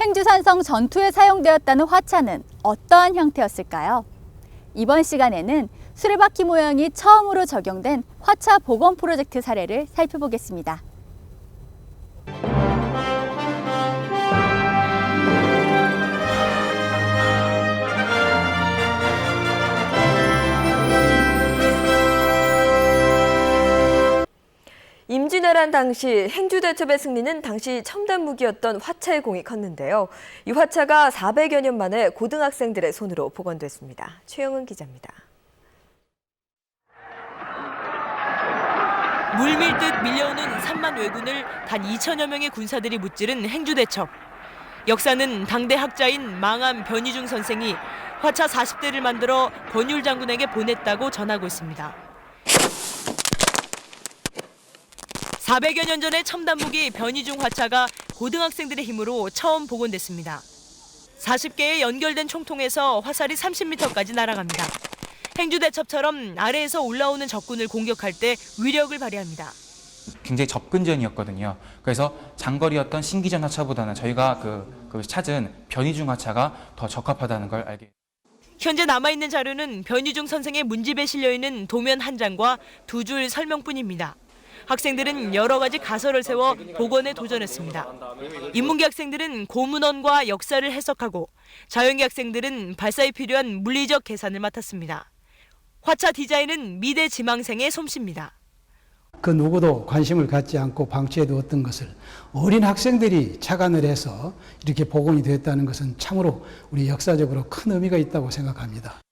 행주산성 전투에 사용되었다는 화차는 어떠한 형태였을까요? 이번 시간에는 수레바퀴 모양이 처음으로 적용된 화차 복원 프로젝트 사례를 살펴보겠습니다. 임진왜란 당시 행주대첩의 승리는 당시 첨단 무기였던 화차의 공이 컸는데요. 이 화차가 400여 년 만에 고등학생들의 손으로 복원됐습니다. 최영은 기자입니다. 물밀듯 밀려오는 3만 왜군을 단 2천여 명의 군사들이 무찌른 행주대첩. 역사는 당대 학자인 망암 변희중 선생이 화차 40대를 만들어 권율 장군에게 보냈다고 전하고 있습니다. 400여 년 전의 첨단 무기 변희중 화차가 고등학생들의 힘으로 처음 복원됐습니다. 40개의 연결된 총통에서 화살이 30m까지 날아갑니다. 행주대첩처럼 아래에서 올라오는 적군을 공격할 때 위력을 발휘합니다. 굉장히 접근전이었거든요. 그래서 장거리였던 신기전 화차보다는 저희가 찾은 변희중 화차가 더 적합하다는 걸 알게 됐습니다. 현재 남아있는 자료는 변희중 선생의 문집에 실려있는 도면 한 장과 2줄 설명뿐입니다. 학생들은 여러 가지 가설을 세워 복원에 도전했습니다. 인문계 학생들은 고문원과 역사를 해석하고 자연계 학생들은 발사에 필요한 물리적 계산을 맡았습니다. 화차 디자인은 미대 지망생의 솜씨입니다. 그 누구도 관심을 갖지 않고 방치해 두었던 것을 어린 학생들이 착안을 해서 이렇게 복원이 되었다는 것은 참으로 우리 역사적으로 큰 의미가 있다고 생각합니다.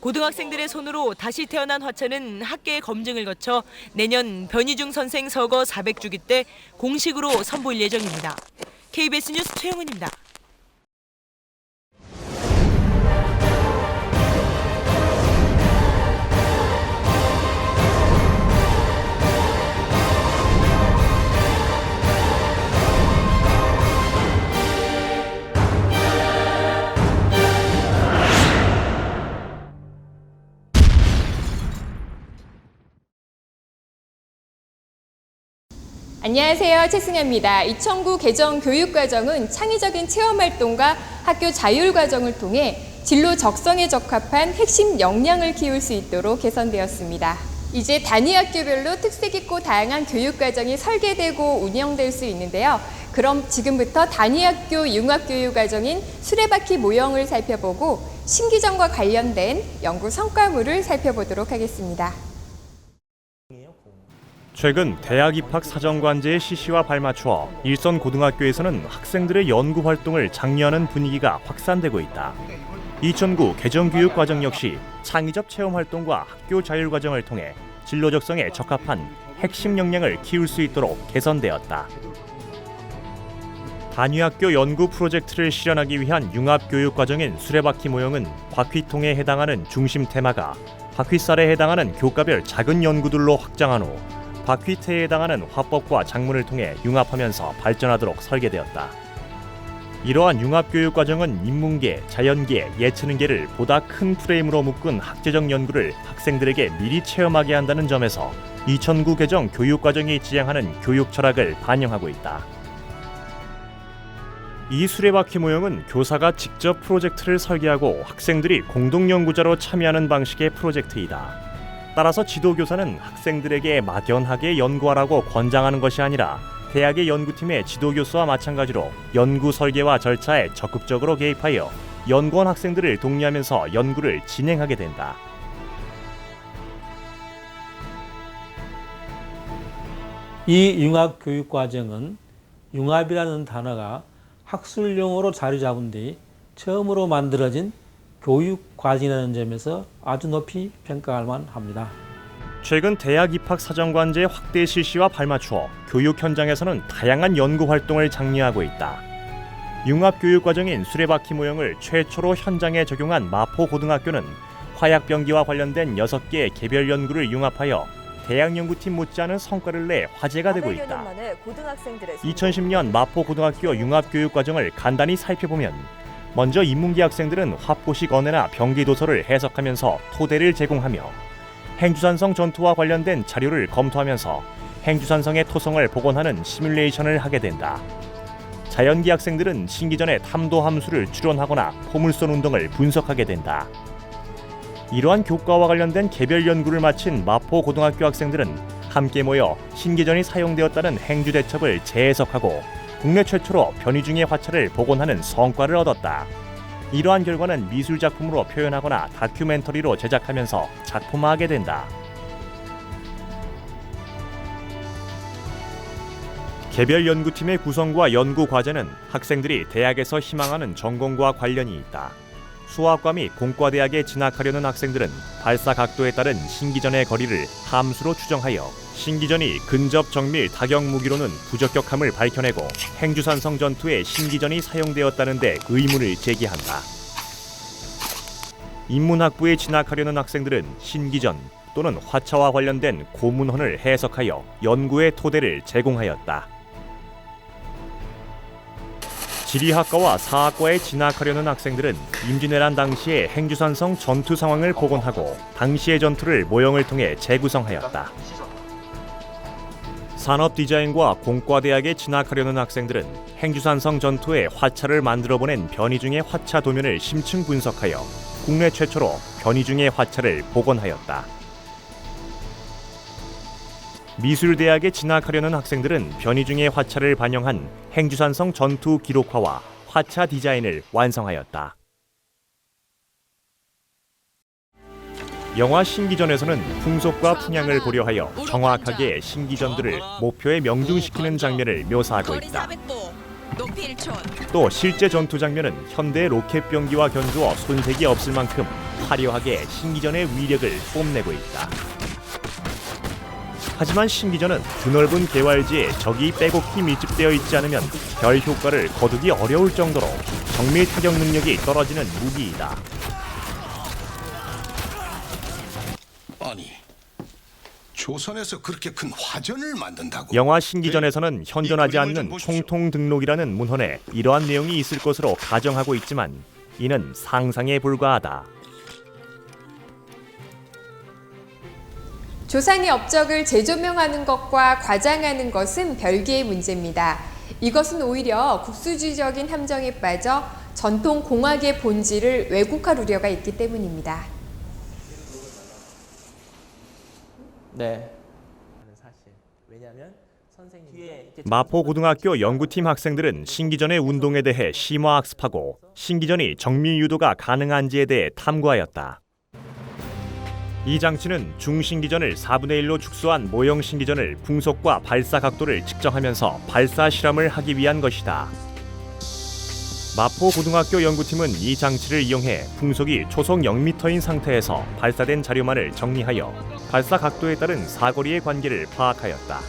고등학생들의 손으로 다시 태어난 화차는 학계의 검증을 거쳐 내년 변희중 선생 서거 400주기 때 공식으로 선보일 예정입니다. KBS 뉴스 최영은입니다. 안녕하세요. 최승현입니다. 2009 개정 교육과정은 창의적인 체험활동과 학교 자율과정을 통해 진로 적성에 적합한 핵심 역량을 키울 수 있도록 개선되었습니다. 이제 단위 학교별로 특색 있고 다양한 교육과정이 설계되고 운영될 수 있는데요. 그럼 지금부터 단위 학교 융합교육과정인 수레바퀴 모형을 살펴보고 신기전과 관련된 연구 성과물을 살펴보도록 하겠습니다. 최근 대학 입학 사정관제의 시시와 발맞추어 일선 고등학교에서는 학생들의 연구 활동을 장려하는 분위기가 확산되고 있다. 2009 개정교육과정 역시 창의적 체험 활동과 학교 자율 과정을 통해 진로 적성에 적합한 핵심 역량을 키울 수 있도록 개선되었다. 단위학교 연구 프로젝트를 실현하기 위한 융합교육과정인 수레바퀴 모형은 바퀴통에 해당하는 중심 테마가 바퀴살에 해당하는 교과별 작은 연구들로 확장한 후 바퀴테에 해당하는 화법과 작문을 통해 융합하면서 발전하도록 설계되었다. 이러한 융합교육과정은 인문계, 자연계, 예체능계를 보다 큰 프레임으로 묶은 학제적 연구를 학생들에게 미리 체험하게 한다는 점에서 2009 개정 교육과정이 지향하는 교육 철학을 반영하고 있다. 이 수레바퀴 모형은 교사가 직접 프로젝트를 설계하고 학생들이 공동연구자로 참여하는 방식의 프로젝트이다. 따라서 지도교사는 학생들에게 막연하게 연구하라고 권장하는 것이 아니라 대학의 연구팀의 지도교수와 마찬가지로 연구 설계와 절차에 적극적으로 개입하여 연구원 학생들을 독려하면서 연구를 진행하게 된다. 이 융합교육과정은 융합이라는 단어가 학술용어로 자리 잡은 뒤 처음으로 만들어진 교육과정이라는 점에서 아주 높이 평가할 만합니다. 최근 대학 입학 사정관제 확대 실시와 발맞추어 교육 현장에서는 다양한 연구 활동을 장려하고 있다. 융합교육과정인 수레바퀴 모형을 최초로 현장에 적용한 마포고등학교는 화약병기와 관련된 6개의 개별 연구를 융합하여 대학 연구팀 못지않은 성과를 내 화제가 되고 있다. 2010년 마포고등학교 융합교육과정을 간단히 살펴보면 먼저 인문계 학생들은 화포식 언해나 병기 도서를 해석하면서 토대를 제공하며 행주산성 전투와 관련된 자료를 검토하면서 행주산성의 토성을 복원하는 시뮬레이션을 하게 된다. 자연계 학생들은 신기전에 탐도 함수를 추론하거나 포물선 운동을 분석하게 된다. 이러한 교과와 관련된 개별 연구를 마친 마포 고등학교 학생들은 함께 모여 신기전이 사용되었다는 행주 대첩을 재해석하고 국내 최초로 변이 중의 화차를 복원하는 성과를 얻었다. 이러한 결과는 미술 작품으로 표현하거나 다큐멘터리로 제작하면서 작품화하게 된다. 개별 연구팀의 구성과 연구 과제는 학생들이 대학에서 희망하는 전공과 관련이 있다. 수학과 및 공과대학에 진학하려는 학생들은 발사 각도에 따른 신기전의 거리를 함수로 추정하여 신기전이 근접 정밀 타격 무기로는 부적격함을 밝혀내고 행주산성 전투에 신기전이 사용되었다는 데 의문을 제기한다. 인문학부에 진학하려는 학생들은 신기전 또는 화차와 관련된 고문헌을 해석하여 연구의 토대를 제공하였다. 지리학과와 사학과에 진학하려는 학생들은 임진왜란 당시의 행주산성 전투 상황을 복원하고 당시의 전투를 모형을 통해 재구성하였다. 산업디자인과 공과대학에 진학하려는 학생들은 행주산성 전투의 화차를 만들어 보낸 변이 중의 화차 도면을 심층 분석하여 국내 최초로 변이 중의 화차를 복원하였다. 미술대학에 진학하려는 학생들은 변이 중의 화차를 반영한 행주산성 전투 기록화와 화차 디자인을 완성하였다. 영화 신기전에서는 풍속과 풍향을 고려하여 정확하게 신기전들을 목표에 명중시키는 장면을 묘사하고 있다. 또 실제 전투 장면은 현대 로켓 병기와 견주어 손색이 없을 만큼 화려하게 신기전의 위력을 뽐내고 있다. 하지만 신기전은 드넓은 개활지에 적이 빼곡히 밀집되어 있지 않으면 별 효과를 거두기 어려울 정도로 정밀 타격 능력이 떨어지는 무기이다. 아니, 조선에서 그렇게 큰 화전을 만든다고? 영화 신기전에서는 현존하지 않는 총통 등록이라는 문헌에 이러한 내용이 있을 것으로 가정하고 있지만 이는 상상에 불과하다. 조상의 업적을 재조명하는 것과 과장하는 것은 별개의 문제입니다. 이것은 오히려 국수주의적인 함정에 빠져 전통 공학의 본질을 왜곡할 우려가 있기 때문입니다. 네. 마포 고등학교 연구팀 학생들은 신기전의 운동에 대해 심화학습하고 신기전이 정밀 유도가 가능한지에 대해 탐구하였다. 이 장치는 중신기전을 4분의 1로 축소한 모형 신기전을 풍속과 발사 각도를 측정하면서 발사 실험을 하기 위한 것이다. 마포 고등학교 연구팀은 이 장치를 이용해 풍속이 초속 0m인 상태에서 발사된 자료만을 정리하여 발사 각도에 따른 사거리의 관계를 파악하였다.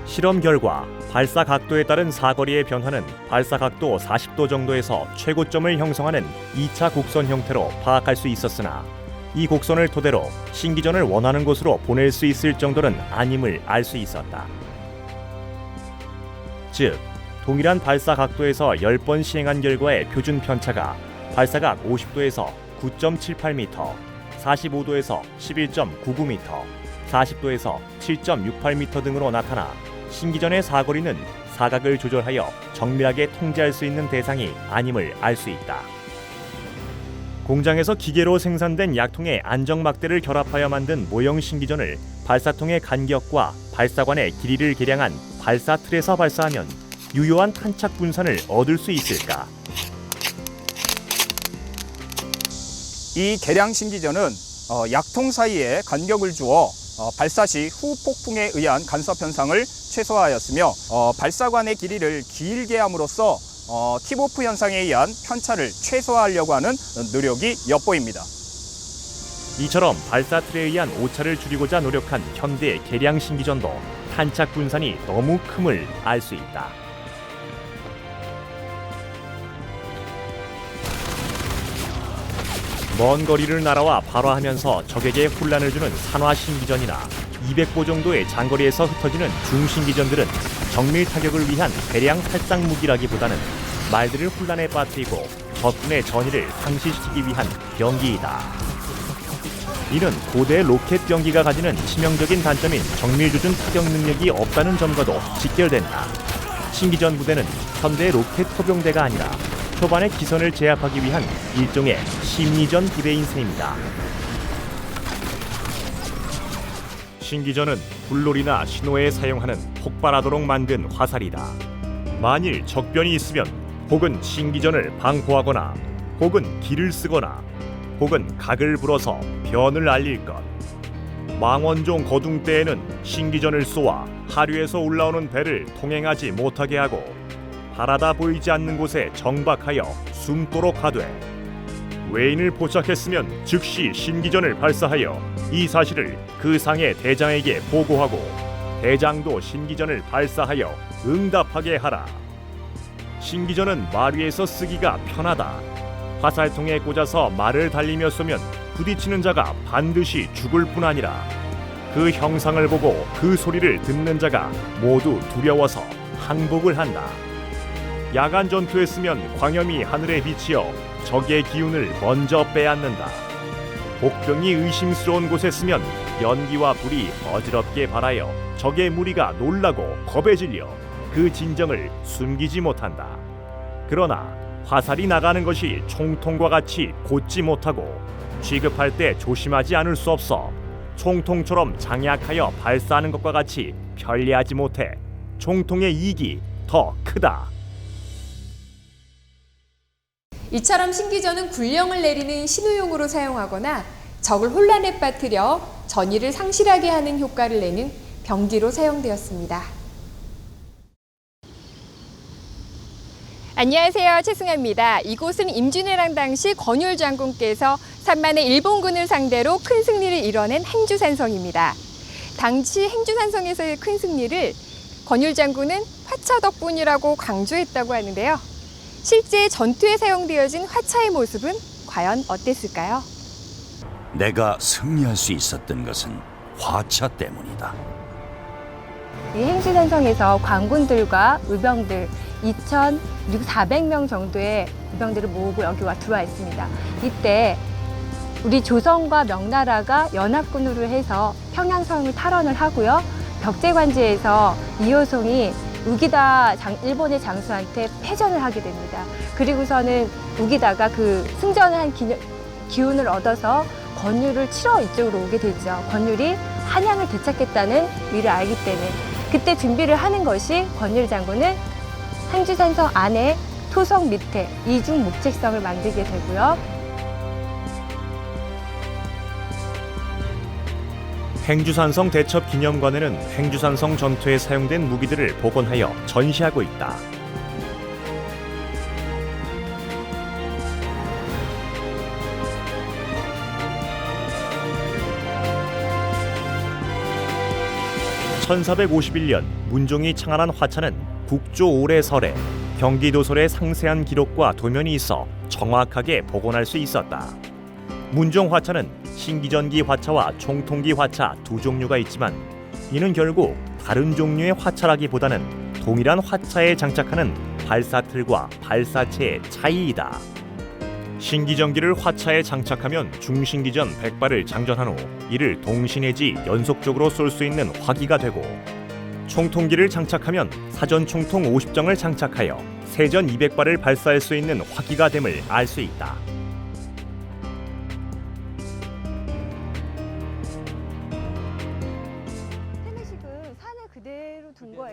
실험 결과 발사 각도에 따른 사거리의 변화는 발사 각도 40도 정도에서 최고점을 형성하는 2차 곡선 형태로 파악할 수 있었으나 이 곡선을 토대로 신기전을 원하는 곳으로 보낼 수 있을 정도는 아님을 알 수 있었다. 즉, 동일한 발사 각도에서 10번 시행한 결과의 표준 편차가 발사각 50도에서 9.78m, 45도에서 11.99m, 40도에서 7.68m 등으로 나타나 신기전의 사거리는 사각을 조절하여 정밀하게 통제할 수 있는 대상이 아님을 알 수 있다. 공장에서 기계로 생산된 약통에 안정막대를 결합하여 만든 모형 신기전을 발사통의 간격과 발사관의 길이를 계량한 발사 틀에서 발사하면 유효한 탄착 분산을 얻을 수 있을까? 이 계량 신기전은 약통 사이에 간격을 주어 발사 시 후 폭풍에 의한 간섭 현상을 최소화하였으며 발사관의 길이를 길게 함으로써 팁오프 현상에 의한 편차를 최소화하려고 하는 노력이 엿보입니다. 이처럼 발사 틀에 의한 오차를 줄이고자 노력한 현대 계량 신기전도 탄착 분산이 너무 큼을 알 수 있다. 먼 거리를 날아와 발화하면서 적에게 혼란을 주는 산화 신기전이나 200보 정도의 장거리에서 흩어지는 중신기전들은 정밀 타격을 위한 대량 살상 무기라기보다는 말들을 혼란에 빠뜨리고 적군의 전의를 상실시키기 위한 병기이다. 이는 고대 로켓 병기가 가지는 치명적인 단점인 정밀 조준 타격 능력이 없다는 점과도 직결된다. 신기전 부대는 현대 로켓 포병대가 아니라 초반의 기선을 제압하기 위한 일종의 심리전 부대인 셈입니다. 신기전은 불놀이나 신호에 사용하는 폭발하도록 만든 화살이다. 만일 적변이 있으면 혹은 신기전을 방포하거나 혹은 길을 쓰거나 혹은 각을 불어서 변을 알릴 것. 망원종 거둥 때에는 신기전을 쏘아 하류에서 올라오는 배를 통행하지 못하게 하고 바라다 보이지 않는 곳에 정박하여 숨도록 하되 외인을 포착했으면 즉시 신기전을 발사하여 이 사실을 그 상의 대장에게 보고하고 대장도 신기전을 발사하여 응답하게 하라. 신기전은 말 위에서 쓰기가 편하다. 화살통에 꽂아서 말을 달리며 쏘면 부딪히는 자가 반드시 죽을 뿐 아니라 그 형상을 보고 그 소리를 듣는 자가 모두 두려워서 항복을 한다. 야간 전투에 쓰면 광염이 하늘에 비치어 적의 기운을 먼저 빼앗는다. 복병이 의심스러운 곳에 쓰면 연기와 불이 어지럽게 발하여 적의 무리가 놀라고 겁에 질려 그 진정을 숨기지 못한다. 그러나 화살이 나가는 것이 총통과 같이 곧지 못하고 취급할 때 조심하지 않을 수 없어 총통처럼 장약하여 발사하는 것과 같이 편리하지 못해 총통의 이익이 더 크다. 이처럼 신기전은 굴령을 내리는 신호용으로 사용하거나 적을 혼란에 빠뜨려 전의를 상실하게 하는 효과를 내는 병기로 사용되었습니다. 안녕하세요. 최승아입니다. 이곳은 임진왜란 당시 권율 장군께서 산만의 일본군을 상대로 큰 승리를 이뤄낸 행주산성입니다. 당시 행주산성에서의 큰 승리를 권율 장군은 화차 덕분이라고 강조했다고 하는데요. 실제 전투에 사용되어진 화차의 모습은 과연 어땠을까요? 내가 승리할 수 있었던 것은 화차 때문이다. 이 행주산성에서 관군들과 의병들 2,400명 정도의 의병들을 모으고 여기 들어와 있습니다. 이때 우리 조선과 명나라가 연합군으로 해서 평양성을 탈원을 하고요. 벽제관제에서 이호송이 우기다 일본의 장수한테 패전을 하게 됩니다. 그리고서는 우기다가 그 승전을 한 기운을 얻어서 권율을 치러 이쪽으로 오게 되죠. 권율이 한양을 되찾겠다는 의를 알기 때문에 그때 준비를 하는 것이 권율 장군은 행주산성 안에 토성 밑에 이중 목책성을 만들게 되고요. 행주산성 대첩기념관에는 행주산성 전투에 사용된 무기들을 복원하여 전시하고 있다. (1451년) 문종이 창안한 화차는 국조 오래설에 경기도설의 상세한 기록과 도면이 있어 정확하게 복원할 수 있었다. 문종 화차는 신기전기 화차와 총통기 화차 두 종류가 있지만 이는 결국 다른 종류의 화차라기보다는 동일한 화차에 장착하는 발사틀과 발사체의 차이이다. 신기전기를 화차에 장착하면 중신기전 100발을 장전한 후 이를 동시 내지 연속적으로 쏠 수 있는 화기가 되고 총통기를 장착하면 사전 총통 50정을 장착하여 세전 200발을 발사할 수 있는 화기가 됨을 알 수 있다.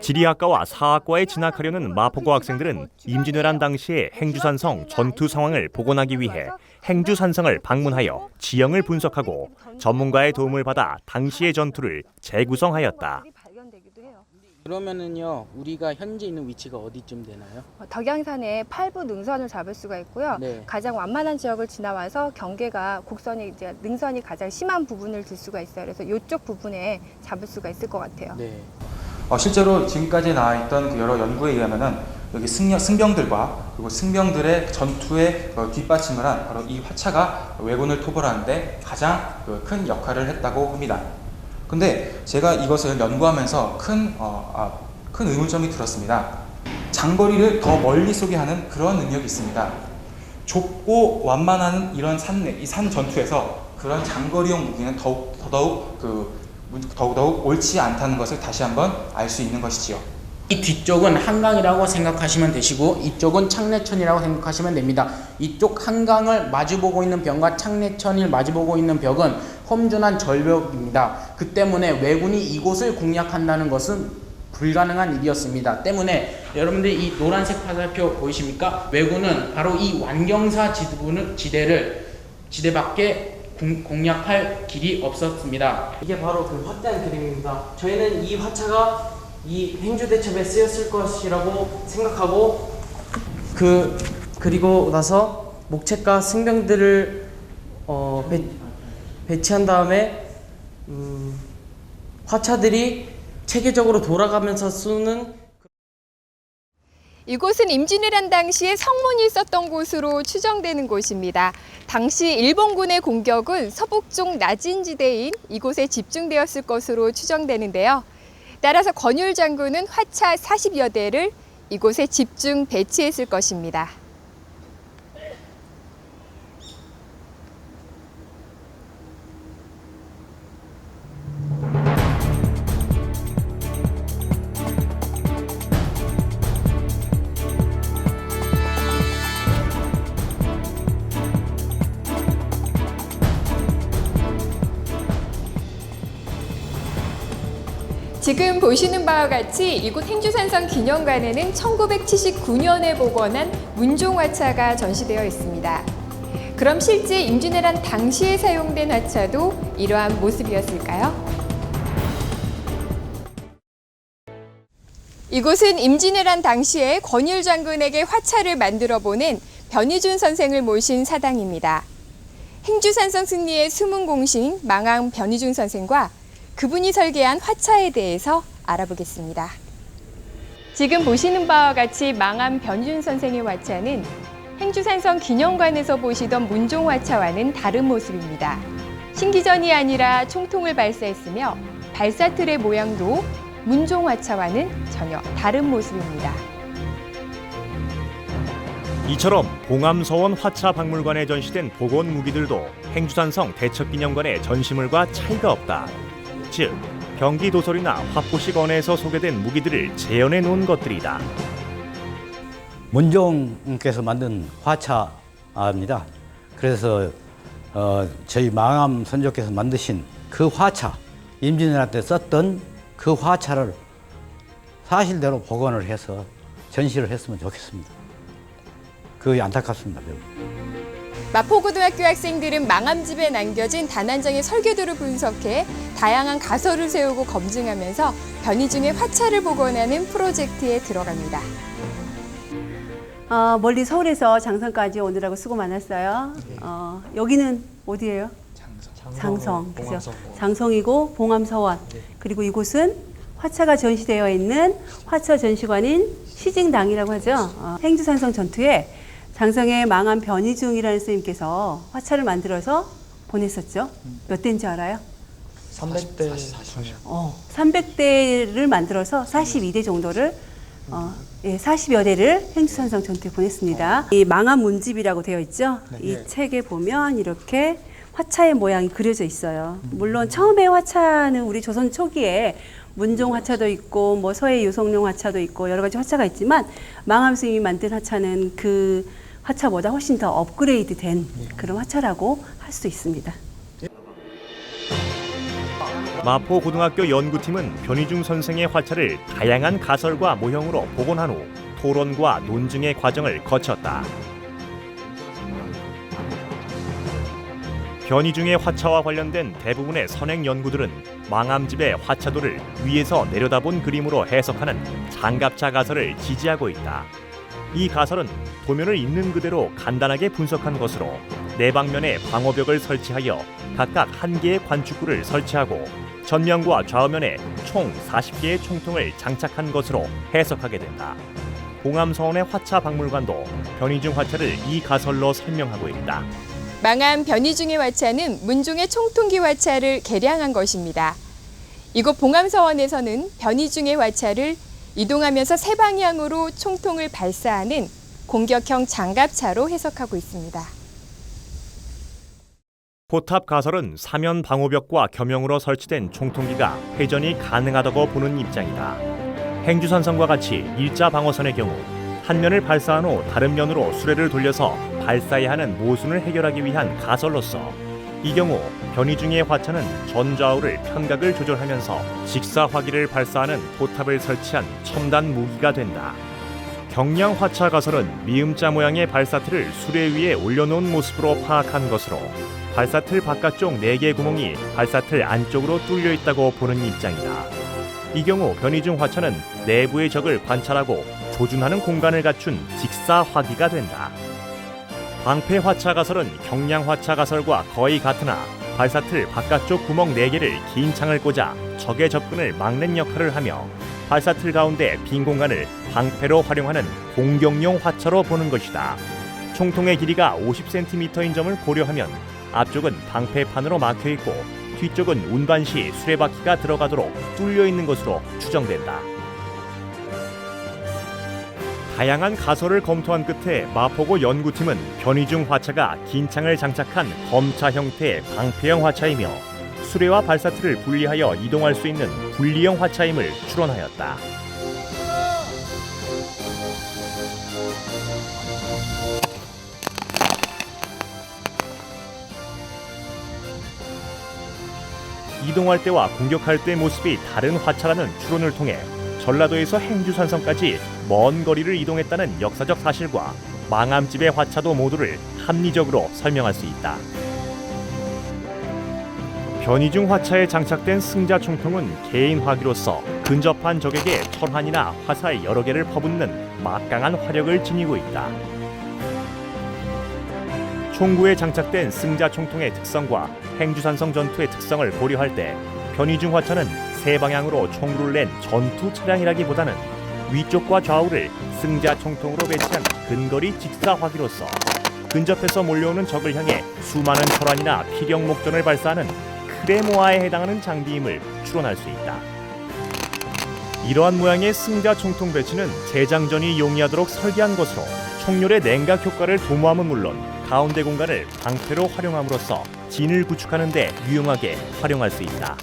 지리학과와 사학과에 진학하려는 마포고 학생들은 임진왜란 당시의 행주산성 전투 상황을 복원하기 위해 행주산성을 방문하여 지형을 분석하고 전문가의 도움을 받아 당시의 전투를 재구성하였다. 그러면은요, 우리가 현재 있는 위치가 어디쯤 되나요? 덕양산의 8부 능선을 잡을 수가 있고요. 네. 가장 완만한 지역을 지나와서 경계가 곡선이 이제 능선이 가장 심한 부분을 들 수가 있어요. 그래서 이쪽 부분에 잡을 수가 있을 것 같아요. 네. 실제로 지금까지 나와 있던 그 여러 연구에 의하면은 여기 승병들과 그리고 승병들의 전투에 뒷받침을 한 바로 이 화차가 왜군을 토벌하는데 가장 큰 역할을 했다고 합니다. 근데 제가 이것을 연구하면서 큰 의문점이 들었습니다. 장거리를 더 멀리 쏘게 하는 그런 능력이 있습니다. 좁고 완만한 이런 산 전투에서 그런 장거리용 무기는 더더욱 옳지 않다는 것을 다시 한번 알 수 있는 것이지요. 이 뒤쪽은 한강이라고 생각하시면 되시고 이쪽은 창내천이라고 생각하시면 됩니다. 이쪽 한강을 마주보고 있는 벽과 창내천을 마주보고 있는 벽은 험준한 절벽입니다. 그 때문에 왜군이 이곳을 공략한다는 것은 불가능한 일이었습니다. 때문에 여러분들 이 노란색 화살표 보이십니까? 왜군은 바로 이 완경사 지대밖에 공략할 길이 없었습니다. 이게 바로 그 확대한 그림입니다. 저희는 이 화차가 이 행주대첩에 쓰였을 것이라고 생각하고 그리고 나서 목책과 승병들을 배치한 다음에 화차들이 체계적으로 돌아가면서 쏘는 이곳은 임진왜란 당시에 성문이 있었던 곳으로 추정되는 곳입니다. 당시 일본군의 공격은 서북쪽 낮은 지대인 이곳에 집중되었을 것으로 추정되는데요. 따라서 권율 장군은 화차 40여 대를 이곳에 집중 배치했을 것입니다. 지금 보시는 바와 같이 이곳 행주산성 기념관에는 1979년에 복원한 문종화차가 전시되어 있습니다. 그럼 실제 임진왜란 당시에 사용된 화차도 이러한 모습이었을까요? 이곳은 임진왜란 당시에 권율 장군에게 화차를 만들어 보낸 변희준 선생을 모신 사당입니다. 행주산성 승리의 숨은 공신 망왕 변희준 선생과 그분이 설계한 화차에 대해서 알아보겠습니다. 지금 보시는 바와 같이 망암 변희준 선생의 화차는 행주산성 기념관에서 보시던 문종화차와는 다른 모습입니다. 신기전이 아니라 총통을 발사했으며 발사틀의 모양도 문종화차와는 전혀 다른 모습입니다. 이처럼 봉암서원 화차박물관에 전시된 복원 무기들도 행주산성 대첩기념관의 전시물과 차이가 없다. 즉, 경기도설이나 화포식 원에서 소개된 무기들을 재현해 놓은 것들이다. 문종께서 만든 화차입니다. 그래서 저희 망암 선조께서 만드신 그 화차, 임진왜란 때 썼던 그 화차를 사실대로 복원을 해서 전시를 했으면 좋겠습니다. 그게 안타깝습니다. 매우. 마포고등학교 학생들은 망암집에 남겨진 단한장의 설계도를 분석해 다양한 가설을 세우고 검증하면서 변희중의 화차를 복원하는 프로젝트에 들어갑니다. 멀리 서울에서 장성까지 오느라고 수고 많았어요. 여기는 어디예요? 장성. 그죠? 장성이고 봉암서원. 그리고 이곳은 화차가 전시되어 있는 화차 전시관인 시징당이라고 하죠. 행주산성 전투에 장성의 망암 변희중이라는 스님께서 화차를 만들어서 보냈었죠. 몇 대인지 알아요? 300대. 300대를 만들어서 42대 정도를 40여 대를 행주산성 전투에 보냈습니다. 이 망암 문집이라고 되어 있죠. 이 책에 보면 이렇게 화차의 모양이 그려져 있어요. 물론 처음에 화차는 우리 조선 초기에 문종 화차도 있고 뭐 서해 유성룡 화차도 있고 여러 가지 화차가 있지만 망암 스님이 만든 화차는 그 화차보다 훨씬 더 업그레이드된 그런 화차라고 할 수 있습니다. 마포고등학교 연구팀은 변희중 선생의 화차를 다양한 가설과 모형으로 복원한 후 토론과 논증의 과정을 거쳤다. 변희중의 화차와 관련된 대부분의 선행 연구들은 망암집의 화차도를 위에서 내려다본 그림으로 해석하는 장갑차 가설을 지지하고 있다. 이 가설은 도면을 있는 그대로 간단하게 분석한 것으로 내방면에 방어벽을 설치하여 각각 한 개의 관축구를 설치하고 전면과 좌우면에 총 40개의 총통을 장착한 것으로 해석하게 된다. 봉암서원의 화차 박물관도 변희중 화차를 이 가설로 설명하고 있다. 망암 변희중의 화차는 문종의 총통기 화차를 개량한 것입니다. 이곳 봉암서원에서는 변희중의 화차를 이동하면서 세 방향으로 총통을 발사하는 공격형 장갑차로 해석하고 있습니다. 포탑 가설은 사면 방호벽과 겸용으로 설치된 총통기가 회전이 가능하다고 보는 입장이다. 행주산성과 같이 일자 방어선의 경우 한 면을 발사한 후 다른 면으로 수레를 돌려서 발사해야 하는 모순을 해결하기 위한 가설로서 이 경우 변이 중의 화차는 전좌우를 편각을 조절하면서 직사화기를 발사하는 포탑을 설치한 첨단 무기가 된다. 경량 화차 가설은 미음자 모양의 발사틀을 수레 위에 올려놓은 모습으로 파악한 것으로 발사틀 바깥쪽 4개 구멍이 발사틀 안쪽으로 뚫려 있다고 보는 입장이다. 이 경우 변이 중 화차는 내부의 적을 관찰하고 조준하는 공간을 갖춘 직사화기가 된다. 방패 화차 가설은 경량 화차 가설과 거의 같으나 발사틀 바깥쪽 구멍 4개를 긴 창을 꽂아 적의 접근을 막는 역할을 하며 발사틀 가운데 빈 공간을 방패로 활용하는 공격용 화차로 보는 것이다. 총통의 길이가 50cm인 점을 고려하면 앞쪽은 방패판으로 막혀 있고 뒤쪽은 운반 시 수레바퀴가 들어가도록 뚫려 있는 것으로 추정된다. 다양한 가설을 검토한 끝에 마포고 연구팀은 변이 중 화차가 긴 창을 장착한 검차 형태의 방패형 화차이며 수레와 발사틀을 분리하여 이동할 수 있는 분리형 화차임을 추론하였다. 이동할 때와 공격할 때의 모습이 다른 화차라는 추론을 통해 전라도에서 행주산성까지 먼 거리를 이동했다는 역사적 사실과 망암집의 화차도 모두를 합리적으로 설명할 수 있다. 변이 중 화차에 장착된 승자 총통은 개인 화기로서 근접한 적에게 철환이나 화살 여러 개를 퍼붓는 막강한 화력을 지니고 있다. 총구에 장착된 승자 총통의 특성과 행주산성 전투의 특성을 고려할 때 변이 중 화차는 세 방향으로 총구를 낸 전투 차량이라기보다는 위쪽과 좌우를 승자 총통으로 배치한 근거리 직사화기로서 근접해서 몰려오는 적을 향해 수많은 철환이나 피력 목전을 발사하는 크레모아에 해당하는 장비임을 추론할 수 있다. 이러한 모양의 승자 총통 배치는 재장전이 용이하도록 설계한 것으로 총열의 냉각 효과를 도모함은 물론 가운데 공간을 방패로 활용함으로써 진을 구축하는 데 유용하게 활용할 수 있다.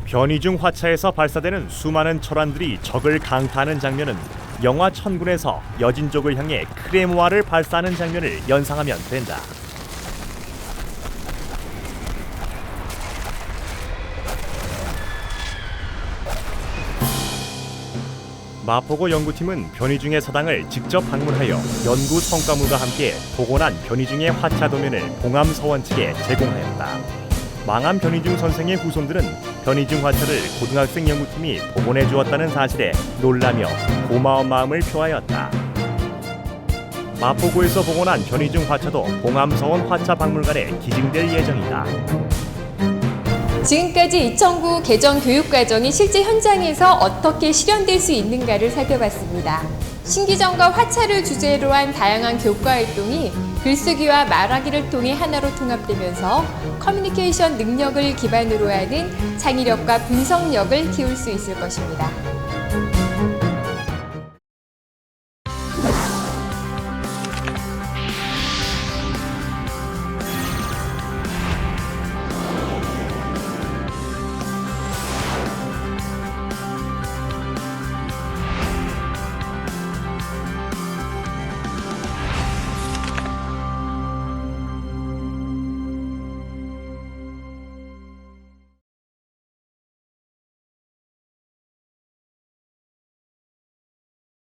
변이 중 화차에서 발사되는 수많은 철환들이 적을 강타하는 장면은 영화 천군에서 여진족을 향해 크레모아를 발사하는 장면을 연상하면 된다. 마포고 연구팀은 변이 중의 사당을 직접 방문하여 연구 성과물과 함께 복원한 변이 중의 화차 도면을 봉암 서원 측에 제공하였다. 망암 변이 중 선생의 후손들은 변이 중 화차를 고등학생 연구팀이 복원해 주었다는 사실에 놀라며 고마운 마음을 표하였다. 마포고에서 복원한 변이 중 화차도 봉암 서원 화차 박물관에 기증될 예정이다. 지금까지 이천구 개정 교육과정이 실제 현장에서 어떻게 실현될 수 있는가를 살펴봤습니다. 신기전과 화차를 주제로 한 다양한 교과 활동이 글쓰기와 말하기를 통해 하나로 통합되면서 커뮤니케이션 능력을 기반으로 하는 창의력과 분석력을 키울 수 있을 것입니다.